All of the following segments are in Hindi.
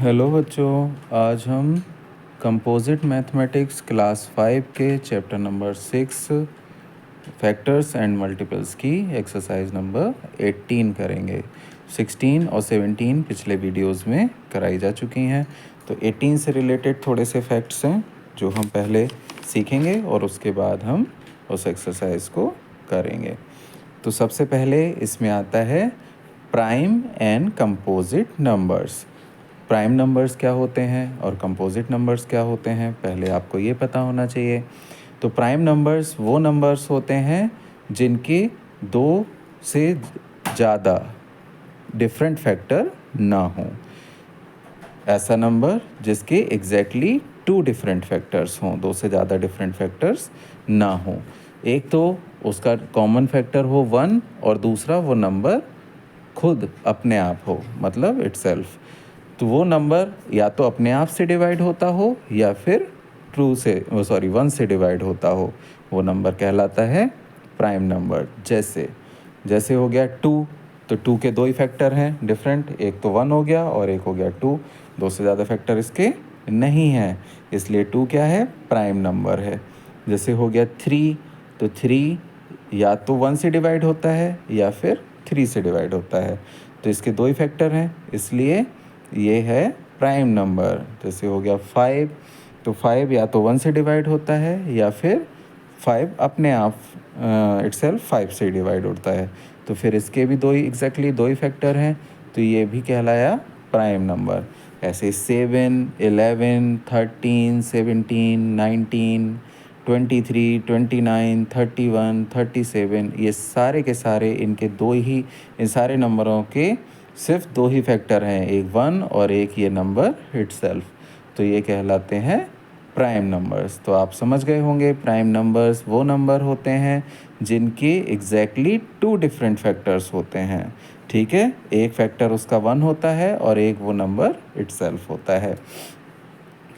हेलो बच्चों, आज हम कंपोजिट मैथमेटिक्स क्लास 5 के chapter number 6 factors and multiples की एक्सरसाइज नंबर 18 करेंगे। 16 और 17 पिछले वीडियोस में कराई जा चुकी हैं, तो 18 से रिलेटेड थोड़े से फैक्ट्स हैं जो हम पहले सीखेंगे और उसके बाद हम उस एक्सरसाइज को करेंगे। तो सबसे पहले इसमें आता है prime and composite numbers. Prime numbers क्या होते हैं और कंपोजिट नंबर्स क्या होते हैं, पहले आपको ये पता होना चाहिए। तो प्राइम नंबर्स वो नंबर्स होते हैं जिनके दो से ज़्यादा डिफरेंट फैक्टर ना हो। ऐसा नंबर जिसके एग्जैक्टली 2 डिफरेंट फैक्टर्स हों, 2 से ज़्यादा डिफरेंट फैक्टर्स ना हों। एक तो उसका कॉमन फैक्टर हो 1 और दूसरा वो नंबर खुद अपने आप हो, मतलब इटसेल्फ। तो वो नंबर या तो अपने आप से डिवाइड होता हो या फिर 1 से डिवाइड होता हो, वो नंबर कहलाता है प्राइम नंबर। जैसे हो गया 2, तो 2 के 2 ही फैक्टर हैं डिफरेंट, एक तो 1 हो गया और एक हो गया 2, 2 से ज़्यादा फैक्टर इसके नहीं हैं, इसलिए 2 क्या है, प्राइम नंबर है। जैसे हो गया 3, तो 3 या तो 1 से डिवाइड होता है या फिर 3 से डिवाइड होता है, तो इसके 2 ही फैक्टर हैं, इसलिए ये है प्राइम नंबर। जैसे हो गया 5, तो 5 या तो 1 से डिवाइड होता है या फिर 5 अपने आप इटसेल्फ 5 से डिवाइड होता है, तो फिर इसके भी एग्जैक्टली 2 ही फैक्टर हैं, तो ये भी कहलाया प्राइम नंबर। ऐसे 7, 11, 13, 17, 19, 23, 29, 31, 37, ये सारे के सारे इन सारे नंबरों के सिर्फ 2 ही फैक्टर हैं, एक 1 और एक ये नंबर इटसेल्फ, तो ये कहलाते हैं प्राइम नंबर्स। तो आप समझ गए होंगे, प्राइम नंबर्स वो नंबर होते हैं जिनके एग्जैक्टली 2 डिफरेंट फैक्टर्स होते हैं। ठीक है, एक फैक्टर उसका 1 होता है और एक वो नंबर इटसेल्फ होता है।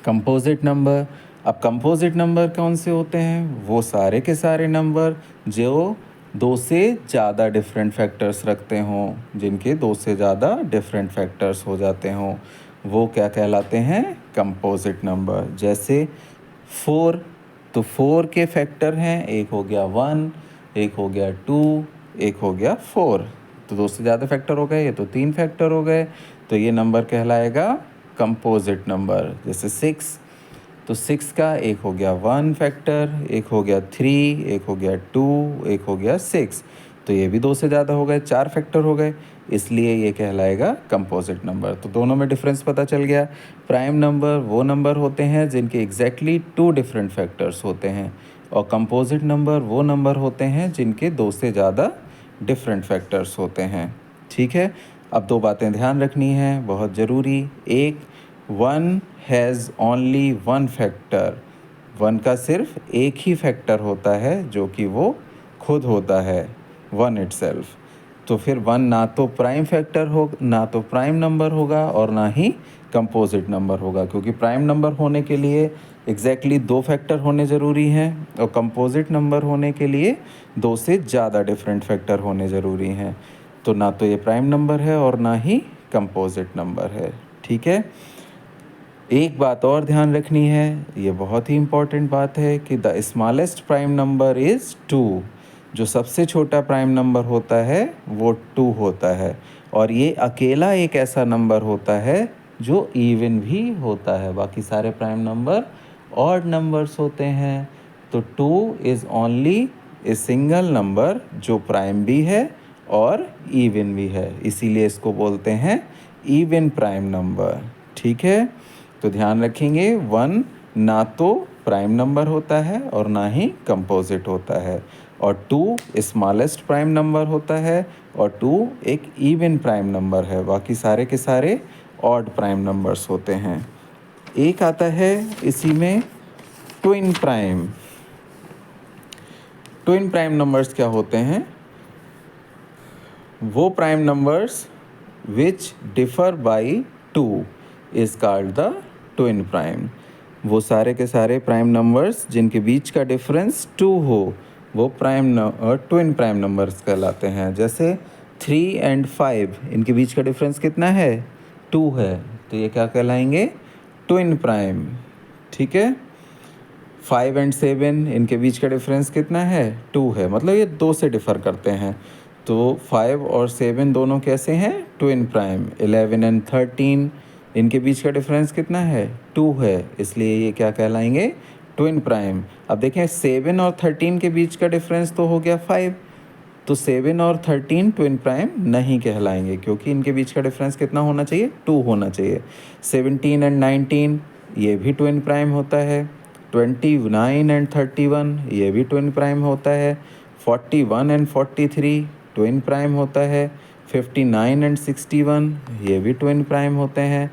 कंपोजिट नंबर, अब कंपोजिट नंबर कौन से होते हैं, वो सारे के सारे नंबर जो 2 से ज़्यादा डिफरेंट फैक्टर्स रखते हों, जिनके 2 से ज़्यादा डिफरेंट फैक्टर्स हो जाते हों, वो क्या कहलाते हैं, कंपोजिट नंबर। जैसे 4, तो 4 के फैक्टर हैं, एक हो गया 1, एक हो गया 2, एक हो गया 4, तो 2 से ज़्यादा फैक्टर हो गए, ये तो 3 फैक्टर हो गए, तो ये नंबर कहलाएगा कंपोजिट नंबर। जैसे 6, तो 6 का एक हो गया 1 फैक्टर, एक हो गया 3, एक हो गया 2, एक हो गया 6, तो ये भी 2 से ज़्यादा हो गए, 4 फैक्टर हो गए, इसलिए ये कहलाएगा कंपोजिट नंबर। तो दोनों में डिफरेंस पता चल गया। प्राइम नंबर वो नंबर होते हैं जिनके एग्जैक्टली 2 डिफरेंट फैक्टर्स होते हैं, और कंपोजिट नंबर वो नंबर होते हैं जिनके 2 से ज़्यादा डिफरेंट फैक्टर्स होते हैं। ठीक है, अब 2 बातें ध्यान रखनी हैं, बहुत ज़रूरी। एक, 1 हैज़ ओनली 1 फैक्टर, 1 का सिर्फ एक ही फैक्टर होता है जो कि वो खुद होता है, 1 इटसेल्फ। तो फिर 1 ना तो प्राइम फैक्टर हो, ना तो प्राइम नंबर होगा और ना ही कंपोजिट नंबर होगा, क्योंकि प्राइम नंबर होने के लिए एग्जैक्टली 2 फैक्टर होने ज़रूरी हैं और कंपोजिट नंबर होने के लिए 2 से ज़्यादा डिफरेंट फैक्टर होने ज़रूरी हैं। तो ना तो ये प्राइम नंबर है और ना ही कंपोजिट नंबर है। ठीक है, एक बात और ध्यान रखनी है, ये बहुत ही इम्पॉर्टेंट बात है कि the smallest prime number is 2। जो सबसे छोटा प्राइम नंबर होता है वो 2 होता है, और ये अकेला एक ऐसा नंबर होता है जो इवन भी होता है। बाकी सारे प्राइम नंबर ऑड नंबर्स होते हैं, तो 2 is only a single number जो प्राइम भी है और इवन भी है, इसीलिए इसको बोलते हैं इवन प्राइम नंबर। ठीक है, तो ध्यान रखेंगे, 1 ना तो प्राइम नंबर होता है और ना ही कंपोजिट होता है, और 2 स्मॉलेस्ट प्राइम नंबर होता है, और 2 एक इवन प्राइम नंबर है। बाकी सारे के सारे ऑड प्राइम नंबर्स होते हैं। एक आता है इसी में twin prime. Twin prime numbers क्या होते हैं, वो prime numbers which differ by 2 is called the twin prime. वो सारे के सारे प्राइम नंबर्स जिनके बीच का डिफरेंस 2 हो, वो ट्विन प्राइम नंबर्स कहलाते हैं। जैसे 3 और 5, इनके बीच का डिफरेंस कितना है, 2 है, तो ये क्या कहलाएंगे, ट्विन प्राइम। ठीक है, 5 एंड 7 इनके बीच का डिफरेंस कितना है, 2 है, मतलब ये 2 से डिफ़र करते हैं। तो 5 और 7 दोनों कैसे हैं, ट्विन प्राइम। 11 एंड 13 इनके बीच का डिफरेंस कितना है, 2 है, इसलिए ये क्या कहलाएंगे, ट्विन प्राइम। अब देखें 7 और 13 के बीच का डिफरेंस तो हो गया 5, तो 7 और 13 ट्विन प्राइम नहीं कहलाएंगे, क्योंकि इनके बीच का डिफरेंस कितना होना चाहिए, 2 होना चाहिए। 17 एंड 19 ये भी ट्विन प्राइम होता है। 29 एंड 31 ये भी ट्विन प्राइम होता है। 41 एंड 43 ट्विन प्राइम होता है। 59 एंड 61 ये भी ट्विन प्राइम होते हैं।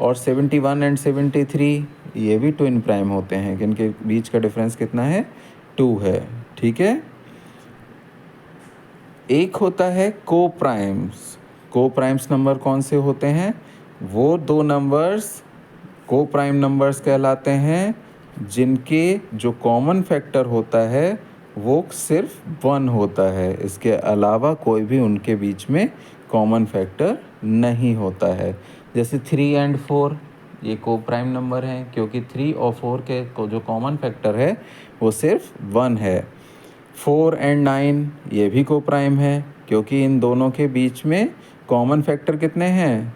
और 71 एंड 73 ये भी ट्विन प्राइम होते हैं, कि इनके बीच का डिफरेंस कितना है, 2 है। ठीक है, एक होता है को प्राइम्स। को प्राइम्स नंबर कौन से होते हैं, वो दो नंबर्स को प्राइम नंबर्स कहलाते हैं जिनके जो कॉमन फैक्टर होता है वो सिर्फ 1 होता है, इसके अलावा कोई भी उनके बीच में कॉमन फैक्टर नहीं होता है। जैसे 3 एंड 4 ये को प्राइम नंबर हैं, क्योंकि 3 और 4 के जो कॉमन फैक्टर है वो सिर्फ 1 है। 4 एंड 9 ये भी को प्राइम है, क्योंकि इन दोनों के बीच में कॉमन फैक्टर कितने हैं,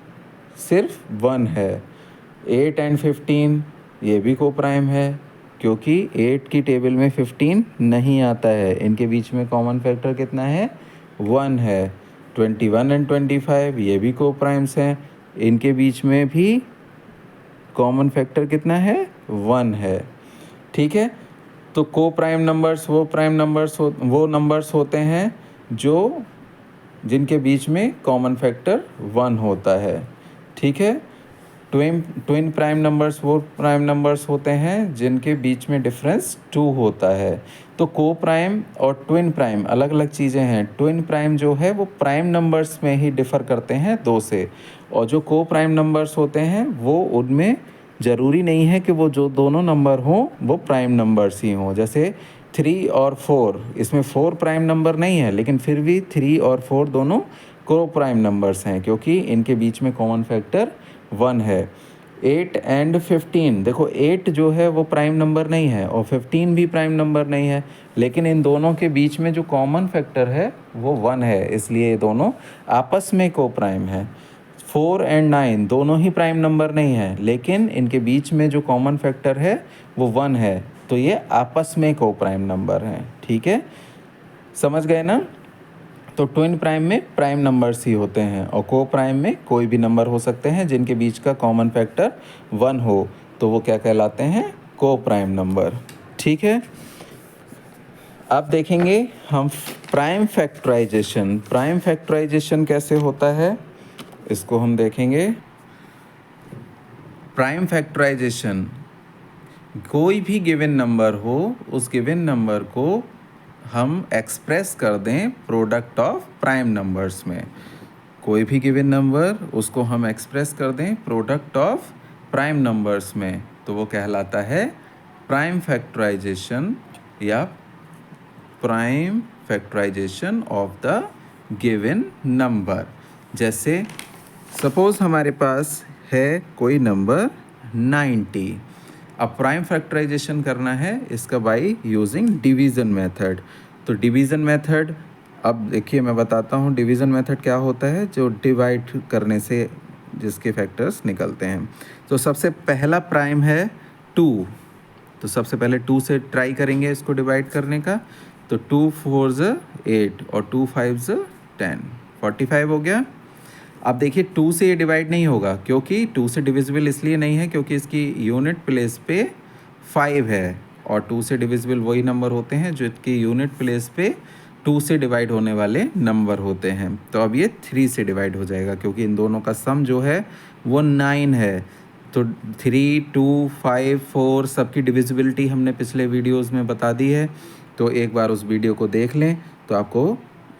सिर्फ 1 है। 8 एंड 15 ये भी को प्राइम है, क्योंकि 8 की टेबल में 15 नहीं आता है, इनके बीच में कॉमन फैक्टर कितना है, 1 है। 21 एंड 25 ये भी को प्राइम्स हैं, इनके बीच में भी कॉमन फैक्टर कितना है, 1 है। ठीक है, तो को प्राइम नंबर्स वो नंबर्स होते हैं जो जिनके बीच में कॉमन फैक्टर 1 होता है। ठीक है, ट्विन प्राइम नंबर्स वो प्राइम नंबर्स होते हैं जिनके बीच में डिफरेंस 2 होता है। तो को प्राइम और ट्विन प्राइम अलग अलग चीज़ें हैं। ट्विन प्राइम जो है वो प्राइम नंबर्स में ही डिफ़र करते हैं 2 से, और जो को प्राइम नंबर्स होते हैं वो उनमें ज़रूरी नहीं है कि वो जो दोनों नंबर हों वो प्राइम नंबर्स ही हों। जैसे 3 और 4, इसमें 4 प्राइम नंबर नहीं है, लेकिन फिर भी 3 और 4 दोनों को प्राइम नंबर्स हैं, क्योंकि इनके बीच में कॉमन फैक्टर 1 है। 8 एंड 15, देखो 8 जो है वो प्राइम नंबर नहीं है और 15 भी प्राइम नंबर नहीं है, लेकिन इन दोनों के बीच में जो कॉमन फैक्टर है वो 1 है, इसलिए ये दोनों आपस में को प्राइम है। 4 एंड 9 दोनों ही प्राइम नंबर नहीं है, लेकिन इनके बीच में जो कॉमन फैक्टर है वो 1 है, तो ये आपस में को प्राइम नंबर हैं। ठीक है, समझ गए ना। तो ट्विन प्राइम में प्राइम नंबर्स ही होते हैं, और को प्राइम में कोई भी नंबर हो सकते हैं जिनके बीच का कॉमन फैक्टर 1 हो, तो वो क्या कहलाते हैं, को प्राइम नंबर। ठीक है, अब देखेंगे हम प्राइम फैक्टराइजेशन। प्राइम फैक्टराइजेशन कैसे होता है इसको हम देखेंगे। प्राइम फैक्टराइजेशन, कोई भी गिवन नंबर हो उस गिवन नंबर को हम एक्सप्रेस कर दें प्रोडक्ट ऑफ प्राइम नंबर्स में। कोई भी गिवन नंबर उसको हम एक्सप्रेस कर दें प्रोडक्ट ऑफ प्राइम नंबर्स में, तो वो कहलाता है प्राइम फैक्टराइजेशन या prime factorisation of the given number. जैसे सपोज़ हमारे पास है कोई नंबर 90, अब प्राइम फैक्टराइजेशन करना है इसका बाय यूजिंग डिवीज़न मेथड। तो डिवीज़न मेथड, अब देखिए मैं बताता हूँ डिवीज़न मेथड क्या होता है, जो डिवाइड करने से जिसके फैक्टर्स निकलते हैं। तो सबसे पहला प्राइम है 2, तो सबसे पहले 2 से ट्राई करेंगे इसको डिवाइड करने का। तो 2 4 8 और 2 5 10, 45 हो गया। अब देखिए 2 से ये डिवाइड नहीं होगा, क्योंकि 2 से डिविजिबल इसलिए नहीं है क्योंकि इसकी यूनिट प्लेस पे 5 है, और 2 से डिविजिबल वही नंबर होते हैं जो इसकी यूनिट प्लेस पे 2 से डिवाइड होने वाले नंबर होते हैं। तो अब ये 3 से डिवाइड हो जाएगा, क्योंकि इन दोनों का सम जो है वो 9 है। तो 3 2 5 4 सबकी डिविजिबिलिटी हमने पिछले वीडियोज़ में बता दी है, तो एक बार उस वीडियो को देख लें तो आपको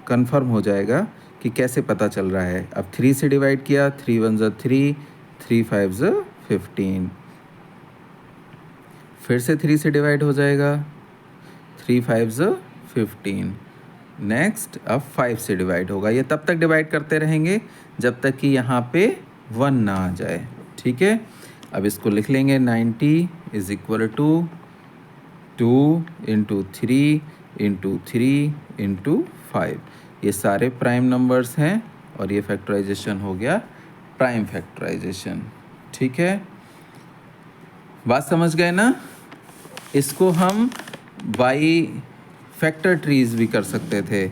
कन्फर्म हो जाएगा कि कैसे पता चल रहा है। अब 3 से डिवाइड किया, 3 1 3, 3 5 15, फिर से 3 से डिवाइड हो जाएगा, 3 5 15। नेक्स्ट अब 5 से डिवाइड होगा। ये तब तक डिवाइड करते रहेंगे जब तक कि यहाँ पे 1 ना आ जाए। ठीक है, अब इसको लिख लेंगे 90 is equal to 2 into 3 into 3 into 5। ये सारे प्राइम नंबर्स हैं और ये फैक्टराइजेशन हो गया प्राइम फैक्टराइजेशन। ठीक है, बात समझ गए ना। इसको हम बाई फैक्टर ट्रीज भी कर सकते थे।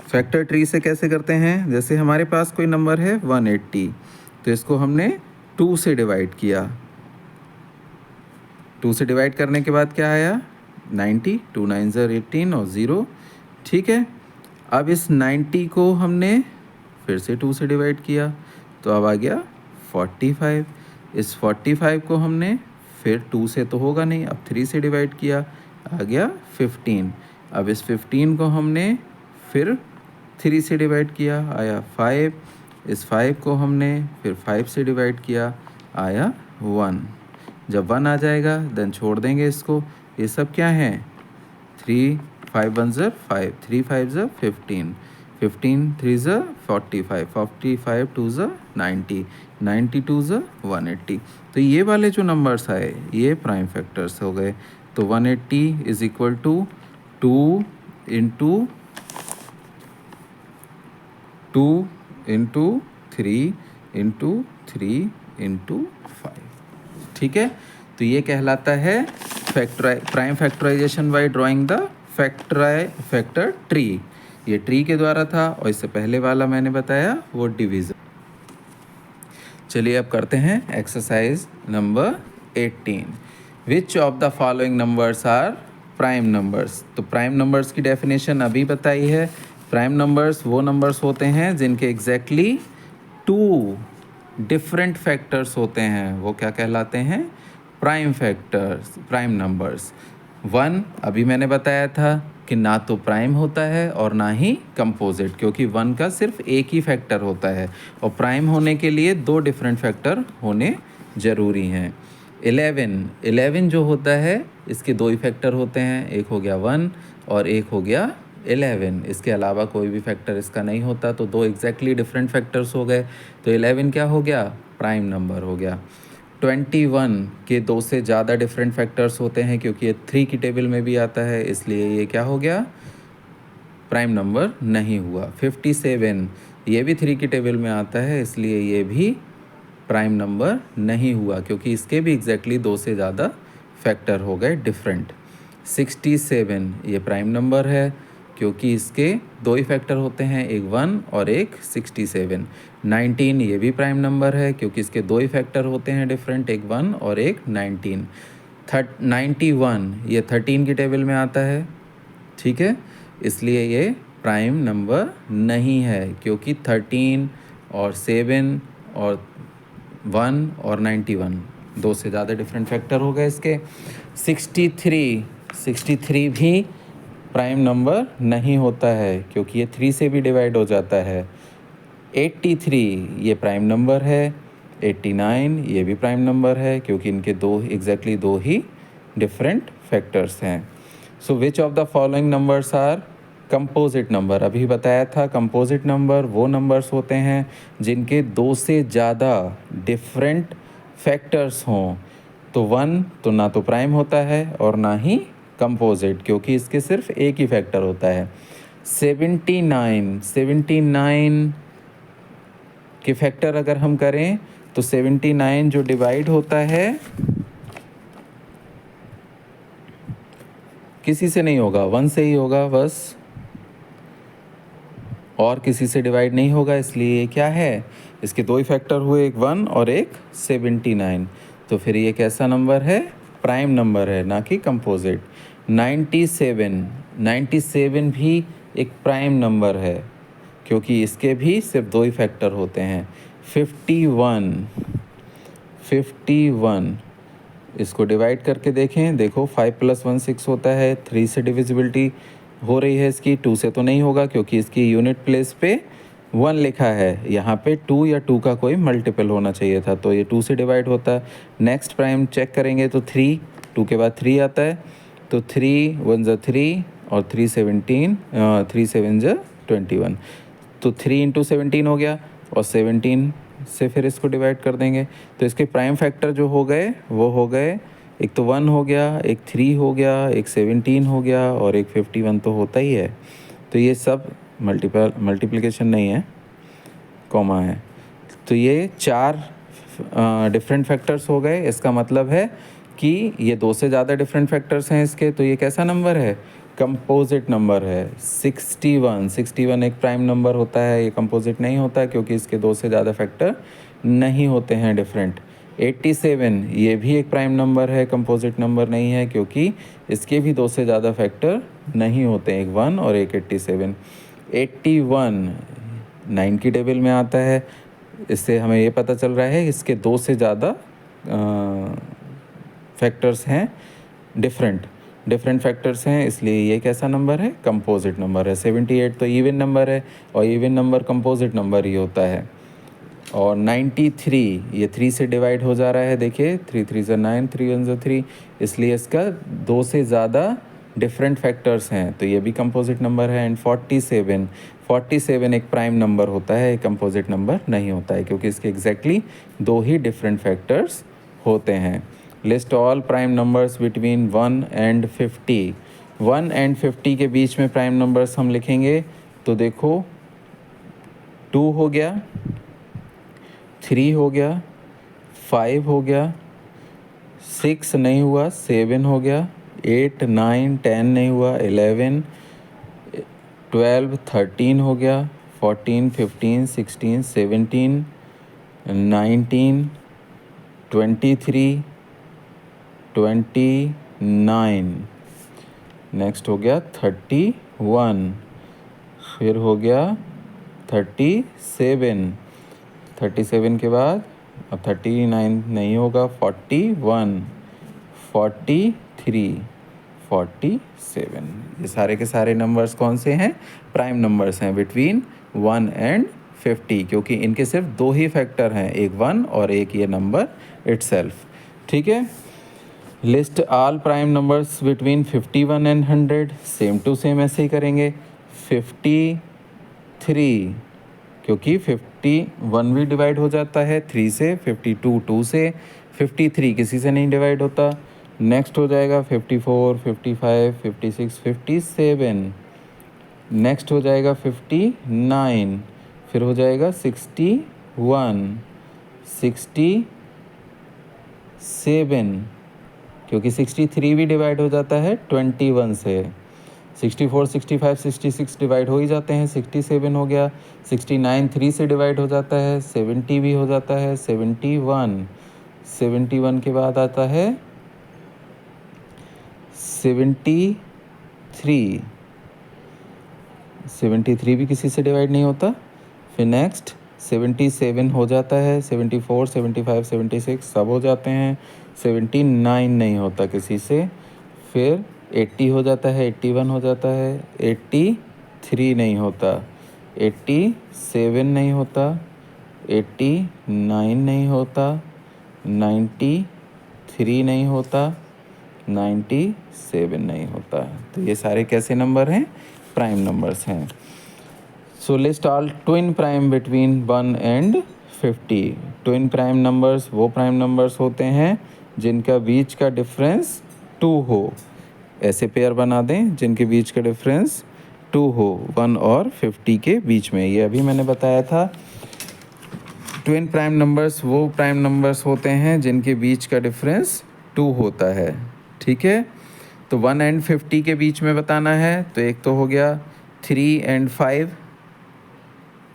फैक्टर ट्री से कैसे करते हैं, जैसे हमारे पास कोई नंबर है 180, तो इसको हमने 2 से डिवाइड किया। 2 से डिवाइड करने के बाद क्या आया 90, 2 9 18 और 0। ठीक है, अब इस 90 को हमने फिर से 2 से डिवाइड किया तो अब आ गया 45। इस 45 को हमने फिर 2 से तो होगा नहीं, अब 3 से डिवाइड किया, आ गया 15। अब इस 15 को हमने फिर 3 से डिवाइड किया, आया 5। इस 5 को हमने फिर 5 से डिवाइड किया, आया 1। जब 1 आ जाएगा देन छोड़ देंगे इसको। ये सब क्या है 3 5 1 5, 3 5 15, 15 3 45, 45 2 90, 90 2 180। तो ये वाले जो नंबर्स आए ये प्राइम फैक्टर्स हो गए। तो 180 is equal to 2 into 2 into 3 into 3 into 5। ठीक है, तो ये कहलाता है prime factorisation by drawing the factor tree. ये ट्री के द्वारा था और इससे पहले वाला मैंने बताया वो डिवीजन। चलिए अब करते हैं exercise number 18। Which of the following numbers are prime numbers. तो प्राइम नंबर्स की डेफिनेशन अभी बताई है। प्राइम नंबर्स वो नंबर्स होते हैं जिनके एग्जैक्टली 2 डिफरेंट फैक्टर्स होते हैं, वो क्या कहलाते हैं प्राइम फैक्टर्स, प्राइम नंबर्स। 1 अभी मैंने बताया था कि ना तो प्राइम होता है और ना ही कंपोजिट, क्योंकि 1 का सिर्फ एक ही फैक्टर होता है और प्राइम होने के लिए 2 डिफरेंट फैक्टर होने ज़रूरी हैं। 11 जो होता है इसके 2 ही फैक्टर होते हैं, एक हो गया 1 और एक हो गया 11। इसके अलावा कोई भी फैक्टर इसका नहीं होता, तो 2 एग्जैक्टली डिफरेंट फैक्टर्स हो गए, तो 11 क्या हो गया प्राइम नंबर हो गया। 21 के 2 से ज़्यादा डिफरेंट फैक्टर्स होते हैं, क्योंकि ये 3 की टेबल में भी आता है, इसलिए ये क्या हो गया प्राइम नंबर नहीं हुआ। 57 ये भी 3 की टेबल में आता है, इसलिए ये भी प्राइम नंबर नहीं हुआ, क्योंकि इसके भी एग्जैक्टली 2 से ज़्यादा फैक्टर हो गए डिफरेंट। 67 ये प्राइम नंबर है, क्योंकि इसके 2 ही फैक्टर होते हैं, एक 1 और एक 67। 19 ये भी प्राइम नंबर है, क्योंकि इसके 2 ही फैक्टर होते हैं डिफरेंट, एक 1 और एक 19। 91 ये 13 की टेबल में आता है, ठीक है, इसलिए ये प्राइम नंबर नहीं है, क्योंकि 13 और 7 और 1 और 91 2 से ज़्यादा डिफरेंट फैक्टर हो गए इसके। 63 भी प्राइम नंबर नहीं होता है, क्योंकि ये 3 से भी डिवाइड हो जाता है। 83 ये प्राइम नंबर है। 89 ये भी प्राइम नंबर है, क्योंकि इनके 2 ही डिफरेंट फैक्टर्स हैं। So which of the following numbers are composite number. अभी बताया था कंपोजिट नंबर वो नंबर्स होते हैं जिनके 2 से ज़्यादा डिफरेंट फैक्टर्स हों। तो 1 तो ना तो प्राइम होता है और ना ही कंपोजिट, क्योंकि इसके सिर्फ एक ही फैक्टर होता है। 79 के फैक्टर अगर हम करें तो 79 जो डिवाइड होता है किसी से नहीं होगा, 1 से ही होगा बस, और किसी से डिवाइड नहीं होगा, इसलिए ये क्या है इसके 2 ही फैक्टर हुए, एक 1 और एक 79। तो फिर ये कैसा नंबर है प्राइम नंबर है, ना कि कंपोजिट। 97 भी एक प्राइम नंबर है, क्योंकि इसके भी सिर्फ 2 ही फैक्टर होते हैं। 51 इसको डिवाइड करके देखें, देखो 5 + 1 6 होता है, 3 से डिविजिबिलिटी हो रही है इसकी, 2 से तो नहीं होगा, क्योंकि इसकी यूनिट प्लेस पे 1 लिखा है, यहाँ पे 2 या 2 का कोई मल्टीपल होना चाहिए था, तो ये 2 से डिवाइड होता है। नेक्स्ट प्राइम चेक करेंगे तो 3, 2 के बाद 3 आता है, तो 3 1 = 3 और 3 7 = 21, तो 3 × 17 हो गया, और 17 से फिर इसको डिवाइड कर देंगे। तो इसके प्राइम फैक्टर जो हो गए वो हो गए, एक तो 1 हो गया, एक 3 हो गया, एक 17 हो गया और एक 51 तो होता ही है। तो ये सब मल्टीप्लिकेशन नहीं है, कॉमा है। तो ये 4 डिफरेंट फैक्टर्स हो गए। इसका मतलब है कि ये 2 से ज़्यादा डिफरेंट फैक्टर्स हैं इसके। तो ये कैसा नंबर है? कंपोजिट नंबर है। 61 एक प्राइम नंबर होता है, ये कंपोजिट नहीं होता क्योंकि इसके 2 से ज़्यादा फैक्टर नहीं होते हैं डिफरेंट। 87 ये भी एक प्राइम नंबर है, कंपोजिट नंबर नहीं है क्योंकि इसके भी 2 से ज़्यादा फैक्टर नहीं होते हैं, एक 1 और एक 87। 81 9 की टेबल में आता है। इससे हमें ये पता चल रहा है इसके 2 से ज़्यादा फैक्टर्स हैं, डिफरेंट फैक्टर्स हैं, इसलिए ये कैसा नंबर है? कंपोजिट नंबर है। 78 तो इवन नंबर है और इवन नंबर कंपोजिट नंबर ही होता है। और 93 ये 3 से डिवाइड हो जा रहा है, देखिए 3 3 ज़ा 9, 3 1 ज़ा 3, इसलिए इसका 2 से ज़्यादा डिफरेंट फैक्टर्स हैं, तो ये भी कंपोजिट नंबर है। एंड 47 एक प्राइम नंबर होता है, एक कंपोजिट नंबर नहीं होता है क्योंकि इसके एग्जैक्टली 2 ही डिफरेंट फैक्टर्स होते हैं। List all prime numbers between 1 and 50। 1 and 50 के बीच में प्राइम नंबर्स हम लिखेंगे तो देखो 2 हो गया, 3 हो गया, 5 हो गया, 6 नहीं हुआ, 7 हो गया, 8 9 10 नहीं हुआ, 11 12 13 हो गया, 14 15 16 17 19 23 29, नेक्स्ट हो गया 31, फिर हो गया 37 के बाद अब 39 नहीं होगा, 41 43 47। ये सारे के सारे नंबर्स कौन से हैं? प्राइम नंबर्स हैं बिटवीन 1 एंड 50 क्योंकि इनके सिर्फ 2 ही फैक्टर हैं, एक 1 और एक ये नंबर इटसेल्फ। ठीक है। List all prime numbers between 51 and 100, same to same ऐसे ही करेंगे। 53 क्योंकि 51 भी डिवाइड हो जाता है 3 से, 52 2 से, 53 किसी से नहीं डिवाइड होता। नेक्स्ट हो जाएगा 54 55 56 57, नेक्स्ट हो जाएगा 59, फिर हो जाएगा 61 67 क्योंकि 63 भी डिवाइड हो जाता है 21 से। 64 65 66 डिवाइड हो ही जाते हैं, 67 हो गया। 69 3 से डिवाइड हो जाता है, 70 भी हो जाता है, 71 के बाद आता है 73 भी किसी से डिवाइड नहीं होता। फिर नेक्स्ट 77 हो जाता है, 74 75 76 सब हो जाते हैं, 79 नहीं होता किसी से। फिर 80 हो जाता है, 81 हो जाता है, 83 नहीं होता, 87 नहीं होता, 89 नहीं होता, 93 नहीं होता, 97 नहीं होता। तो ये सारे कैसे नंबर हैं? प्राइम नंबर्स हैं। So list all twin prime between 1 and 50। Twin prime numbers वो प्राइम नंबर्स होते हैं जिनका बीच का डिफरेंस 2 हो। ऐसे पेयर बना दें जिनके बीच का डिफरेंस 2 हो, 1 और 50 के बीच में। ये अभी मैंने बताया था। ट्विन प्राइम नंबर्स वो प्राइम नंबर्स होते हैं जिनके बीच का डिफरेंस 2 होता है। ठीक है। तो 1 एंड 50 के बीच में बताना है तो एक तो हो गया 3 एंड 5,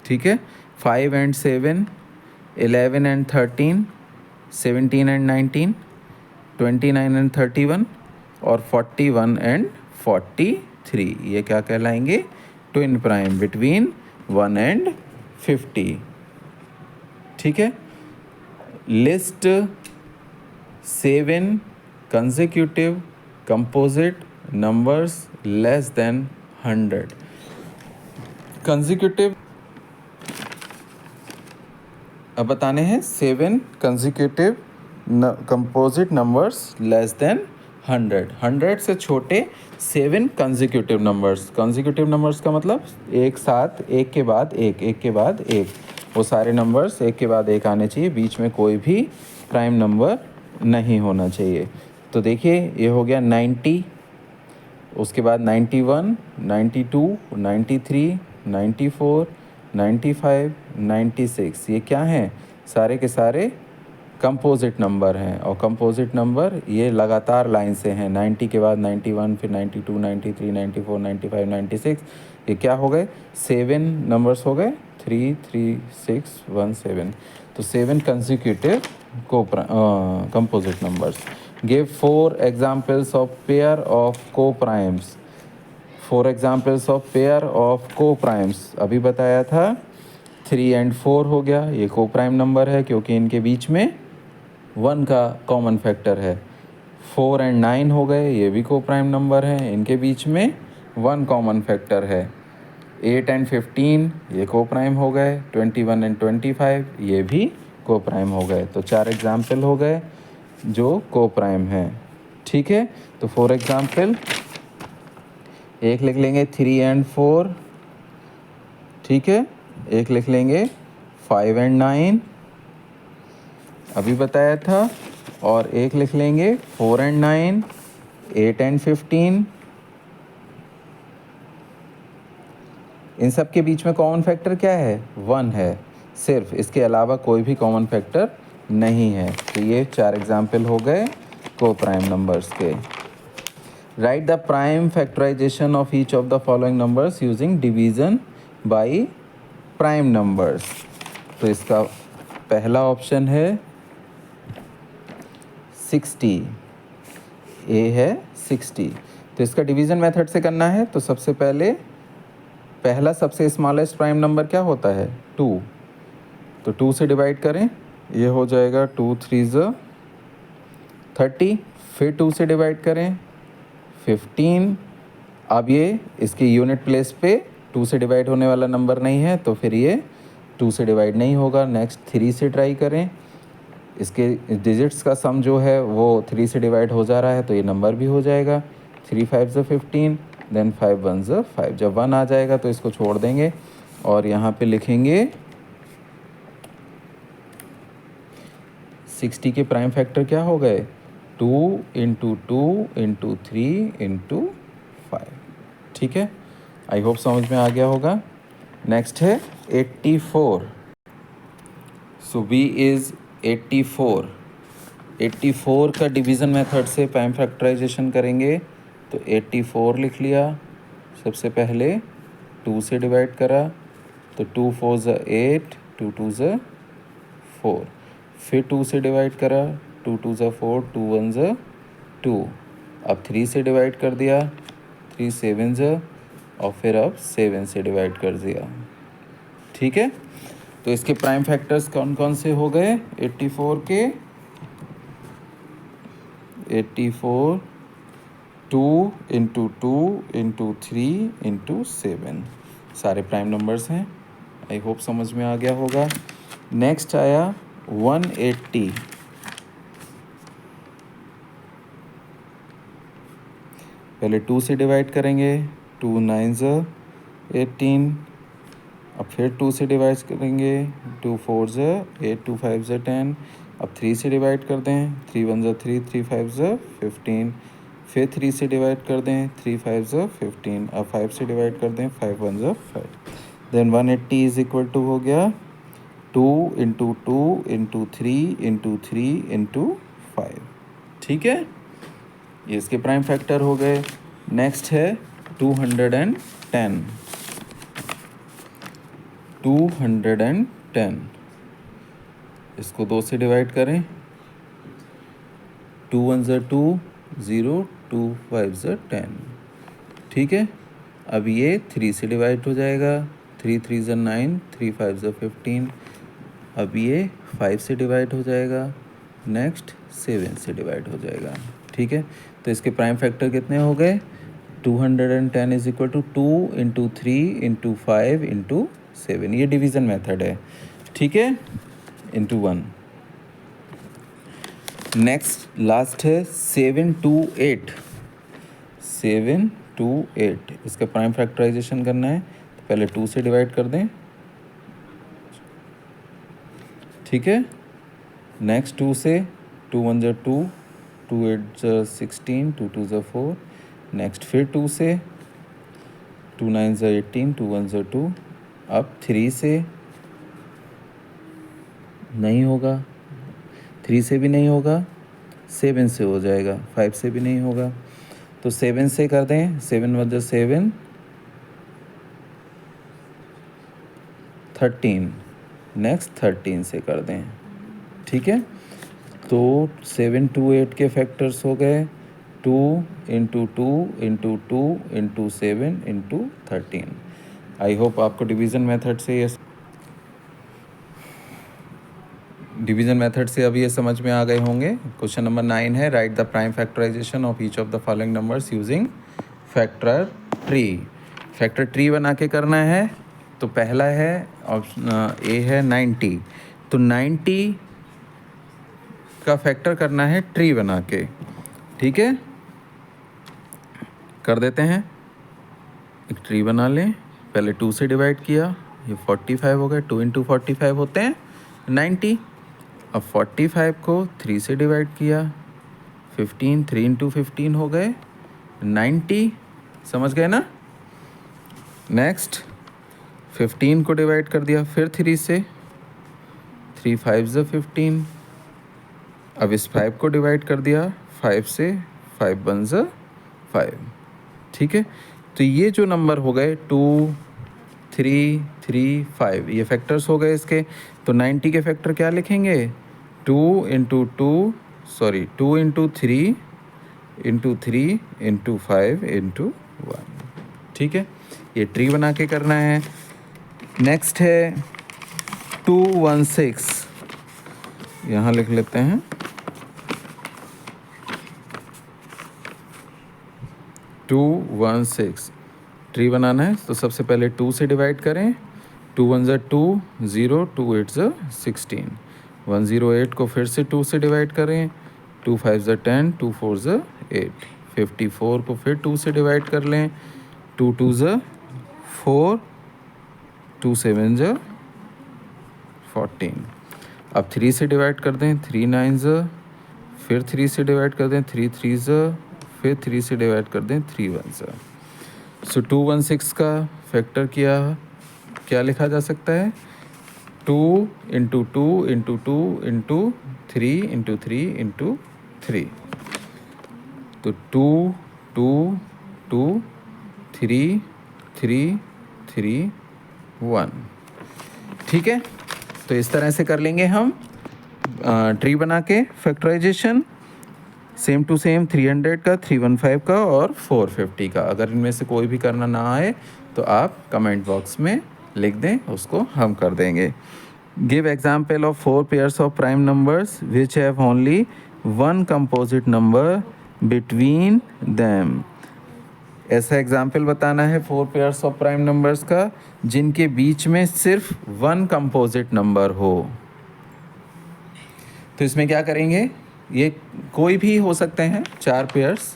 ठीक है, 5 एंड 7, 11 एंड 13, 17 एंड 19, 29 एंड 31 और 41 एंड 43। ये क्या कहलाएंगे? Twin prime between 1 and 50। ठीक है। List 7 consecutive composite numbers less than 100। consecutive अब बताने हैं 7 consecutive composite numbers less than 100। 100 से छोटे 7 consecutive numbers। consecutive numbers का मतलब एक साथ, एक के बाद एक, एक के बाद एक। वो सारे नंबर्स एक के बाद एक आने चाहिए, बीच में कोई भी प्राइम नंबर नहीं होना चाहिए। तो देखिए ये हो गया 90, उसके बाद 91, 92, 93, 94, 95, 96, ये क्या हैं? सारे के सारे कंपोजिट नंबर हैं, और कंपोजिट नंबर ये लगातार लाइन से हैं। 90 के बाद 91, फिर 92, 93, 94, 95, 96, ये क्या हो गए? 7 नंबर्स हो गए, 3, 3, 6, 1, 7। तो 7 consecutive composite numbers. Give 4 examples of pair of coprimes. 4 examples of pair of coprimes अभी बताया था। 3 and 4 हो गया, ये को प्राइम नंबर है क्योंकि इनके बीच में 1 का कॉमन फैक्टर है। 4 and 9 हो गए, ये भी को प्राइम नंबर है, इनके बीच में 1 कॉमन फैक्टर है। 8 and 15 ये को प्राइम हो गए। 21 and 25 ये भी को प्राइम हो गए। तो 4 एग्जाम्पल हो गए जो को प्राइम है। ठीक है, तो 4 एग्जाम्पल, एक लिख लेंगे 3 and 4, ठीक है, एक लिख लेंगे 5 and 9 अभी बताया था, और एक लिख लेंगे 4 and 9, 8 and 15। इन सब के बीच में कॉमन फैक्टर क्या है? 1 है सिर्फ, इसके अलावा कोई भी कॉमन फैक्टर नहीं है। तो ये 4 एग्जाम्पल हो गए को प्राइम नंबर्स के। Write the prime factorisation of each of the following numbers using division by prime numbers. तो इसका पहला ऑप्शन है 60, ए है 60। तो इसका डिवीज़न मेथड से करना है, तो सबसे पहले पहला सबसे स्मॉलेस्ट प्राइम नंबर क्या होता है? 2। तो 2 से डिवाइड करें, ये हो जाएगा 2 3 30। फिर 2 से डिवाइड करें 15। अब ये इसकी यूनिट प्लेस पे 2 से डिवाइड होने वाला नंबर नहीं है, तो फिर ये 2 से डिवाइड नहीं होगा। नेक्स्ट 3 से ट्राई करें, इसके डिजिट्स का सम जो है वो 3 से डिवाइड हो जा रहा है, तो ये नंबर भी हो जाएगा। 3 5 15, देन 5 1 5। जब 1 आ जाएगा तो इसको छोड़ देंगे और यहाँ पे लिखेंगे 60 के प्राइम फैक्टर क्या हो गए? 2 × 2 × 3 × 5। ठीक है, आई होप समझ में आ गया होगा। नेक्स्ट है 84। सो बी इज़ 84। 84 का डिवीज़न मेथड से प्राइम फैक्टराइजेशन करेंगे, तो 84 लिख लिया। सबसे पहले 2 से डिवाइड करा, तो 2 4 8, 2 2 4। फिर 2 से डिवाइड करा, 2 2 4, 2 1 2। अब 3 से डिवाइड कर दिया, 3 7, और फिर अब 7 से डिवाइड कर दिया। ठीक है, तो इसके प्राइम फैक्टर्स कौन कौन से हो गए 84 के? 84, 2 × 2 × 3 × 7 सारे प्राइम नंबर्स हैं। आई होप समझ में आ गया होगा। नेक्स्ट आया 180। पहले 2 से डिवाइड करेंगे, 2 9 18। अब फिर 2 से डिवाइड करेंगे, 2 4 8, 2 5 10। अब 3 से डिवाइड कर दें, 3 1 3, 3 5 15। फिर 3 से डिवाइड कर दें, 3 5 15। अब 5 से डिवाइड कर दें, 5 1 5। देन 180 इज इक्वल टू हो गया 2 × 2 × 3 × 3 × 5। ठीक है, ये इसके प्राइम फैक्टर हो गए। नेक्स्ट है 210। 210, इसको 2 से डिवाइड करें, 2 1 2 0, 2 5 10। ठीक है, अब ये 3 से डिवाइड हो जाएगा, 3 3 9, 3 5 15। अब ये 5 से डिवाइड हो जाएगा, नेक्स्ट 7 से डिवाइड हो जाएगा। ठीक है, तो इसके प्राइम फैक्टर कितने हो गए? 210 इज इक्वल टू 2 × 3 × 5 × 7। ये डिवीज़न मेथड है। ठीक है, × 1। नेक्स्ट लास्ट है 7 2 8। 7 2 8, इसका प्राइम फैक्टराइजेशन करना है, तो पहले 2 से डिवाइड कर दें, ठीक है। नेक्स्ट 2 से 2 1 ज़ा 2, 2 8 ज़ा 16, 2 2 ज़ा 4। नेक्स्ट फिर 2 से 2 9 ज़ा 18, 2 1 ज़ा 2। अब 3 से नहीं होगा, 3 से भी नहीं होगा, 7 से हो जाएगा, 5 से भी नहीं होगा, तो 7 से कर दें। 7 1 ज़ा 7, 13। नेक्स्ट 13 से कर दें, ठीक है। तो 7 2 8 के फैक्टर्स हो गए 2 into 2 into 2 into 7 into 13। I hope आपको डिवीज़न मेथड से अब ये समझ में आ गए होंगे। क्वेश्चन नंबर 9 है, write the prime factorisation of each of the following numbers using factor tree. Factor tree बना के करना है। तो पहला है ऑप्शन ए है 90, तो 90 का फैक्टर करना है ट्री बना के, ठीक है। कर देते हैं, एक ट्री बना लें। पहले 2 से डिवाइड किया, ये 45 हो गए, 2 इंटू 45 होते हैं 90। अब 45 को 3 से डिवाइड किया, 15, 3 इंटू 15 हो गए 90। समझ गए ना। नेक्स्ट 15 को डिवाइड कर दिया फिर 3 से, 3 5 ज़ा 15। अब इस 5 को डिवाइड कर दिया 5 से, 5 1 ज़ा 5, ठीक है। तो ये जो नंबर हो गए 2 3 3 5, ये फैक्टर्स हो गए इसके। तो 90 के फैक्टर क्या लिखेंगे, 2 into 2 into 3 into 3 into 5 into 1, ठीक है। ये ट्री बना के करना है। नेक्स्ट है 216, यहाँ लिख लेते हैं 216 ट्री बनाना है। तो सबसे पहले 2 से डिवाइड करें, 2 1 ज़ा 2 0, 2 8 ज़ा 16। 108 को फिर से 2 से डिवाइड करें, 2 5 ज़ा 10, 2 4 ज़ा 8। 54 को फिर 2 से डिवाइड कर लें, 2 2 ज़ा 4, 2 7 ज़ा 14। अब 3 से डिवाइड कर दें, 3 9 ज़ा, फिर 3 से डिवाइड कर दें, 3 3 ज़ा, फिर 3 से डिवाइड कर दें, 3 1 ज़ा। सो 216 का फैक्टर क्या लिखा जा सकता है, 2 into 2 into 2 into 3 into 3 into 3। तो 2 2 2 3 3 3 1, ठीक है। तो इस तरह से कर लेंगे हम ट्री बना के फैक्टराइजेशन। सेम टू सेम 300 का, 315 का और 450 का। अगर इनमें से कोई भी करना ना आए तो आप कमेंट बॉक्स में लिख दें, उसको हम कर देंगे। Give example of 4 pairs of prime numbers which have only 1 composite number between them. ऐसा एग्जाम्पल बताना है 4 पेयर्स ऑफ प्राइम नंबर्स का जिनके बीच में सिर्फ 1 कंपोजिट नंबर हो। तो इसमें क्या करेंगे, ये कोई भी हो सकते हैं 4 पेयर्स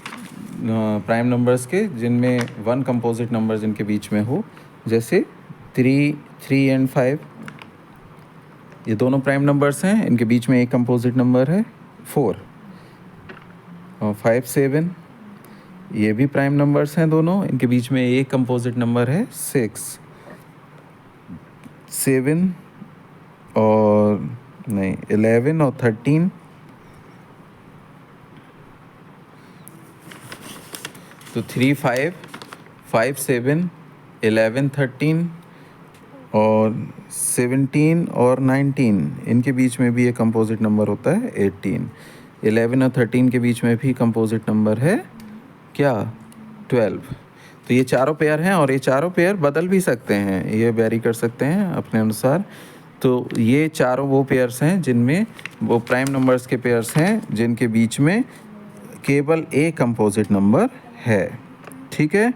प्राइम नंबर्स के जिनमें 1 कंपोजिट नंबर जिनके बीच में हो। जैसे 3 एंड 5, ये दोनों प्राइम नंबर्स हैं, इनके बीच में एक कंपोजिट नंबर है 4। और 5 7, ये भी प्राइम नंबर्स हैं दोनों, इनके बीच में एक कंपोजिट नंबर है 6। 7 और नहीं 11 और 13, तो 3 5 5 7 11 13 और 17 और 19, इनके बीच में भी एक कंपोजिट नंबर होता है 18। 11 और 13 के बीच में भी कंपोजिट नंबर है क्या, 12। तो ये चारों पेयर हैं और ये चारों पेयर बदल भी सकते हैं, ये वेरी कर सकते हैं अपने अनुसार। तो ये चारों वो पेयर्स हैं जिनमें वो प्राइम नंबर्स के पेयर्स हैं जिनके बीच में केवल एक कंपोजिट नंबर है, ठीक है।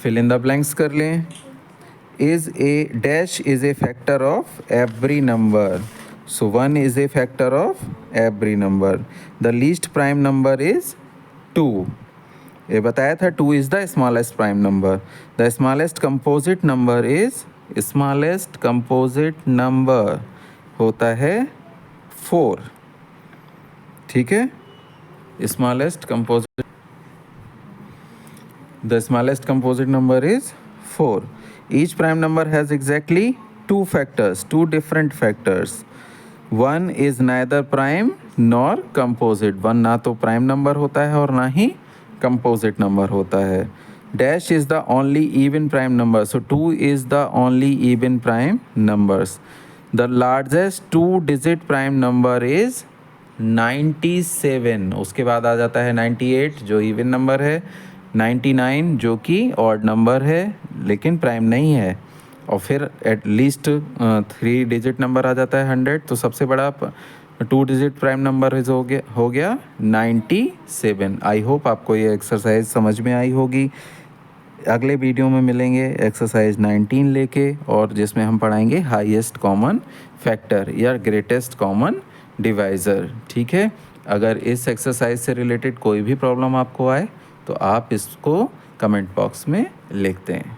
फिल इन द ब्लैंक्स कर लें। Is a dash is a factor of every number, so 1 is a factor of every number. The least prime number is 2। ये बताया था 2 is the smallest prime number. The smallest composite number is, smallest composite number होता है 4, ठीक है। Smallest composite, the smallest composite number is 4. Each prime number has exactly two factors, two different factors. One is neither prime nor composite. One ना तो prime number होता है और ना ही composite number होता है. Dash is the only even prime number. So 2 is the only even prime numbers. The largest two-digit prime number is 97. उसके बाद आ जाता है 98 जो even number है, 99 जो कि ऑड नंबर है लेकिन प्राइम नहीं है, और फिर एटलीस्ट 3 डिजिट नंबर आ जाता है 100। तो सबसे बड़ा 2 डिजिट प्राइम नंबर हो गया 97। आई होप आपको ये एक्सरसाइज समझ में आई होगी। अगले वीडियो में मिलेंगे एक्सरसाइज 19 लेके, और जिसमें हम पढ़ाएंगे हाईएस्ट कॉमन फैक्टर या ग्रेटेस्ट कॉमन डिवाइज़र, ठीक है। अगर इस एक्सरसाइज से रिलेटेड कोई भी प्रॉब्लम आपको आए तो आप इसको कमेंट बॉक्स में लिखते हैं।